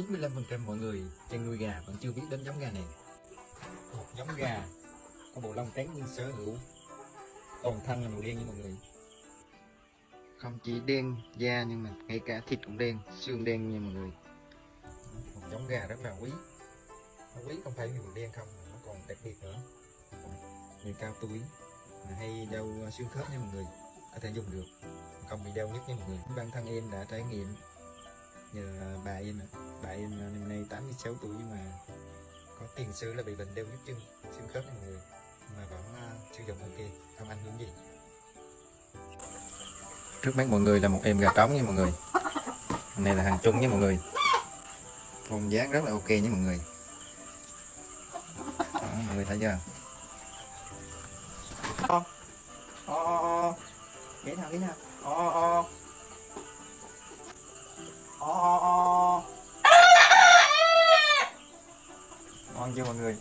95% mọi người chăn nuôi gà vẫn chưa biết đến giống gà này. Một giống gà có bộ lông trắng như sớ hữu, toàn thân là màu đen như mọi người. Không chỉ đen da nhưng mà ngay cả thịt cũng đen, xương đen nha mọi người. Một giống gà rất là quý. Nó quý không phải vì màu đen không, mà nó còn đặc biệt nữa. Người cao tuổi mà hay đau xương khớp nha mọi người, có thể dùng được, không bị đau nhức nha mọi người. Bản thân em đã trải nghiệm nhờ bà em năm nay 86 tuổi nhưng mà có tiền sử là bị bệnh đau nhức chân, xương khớp nha mọi người, mà vẫn sử dụng ok, không ảnh hưởng gì. Trước mắt mọi người là một em gà trống nha mọi người. Này là hàng chung nha mọi người, form dáng rất là ok nha mọi người. Đó, mọi người thấy chưa? Ghé nào ngon chưa mọi người?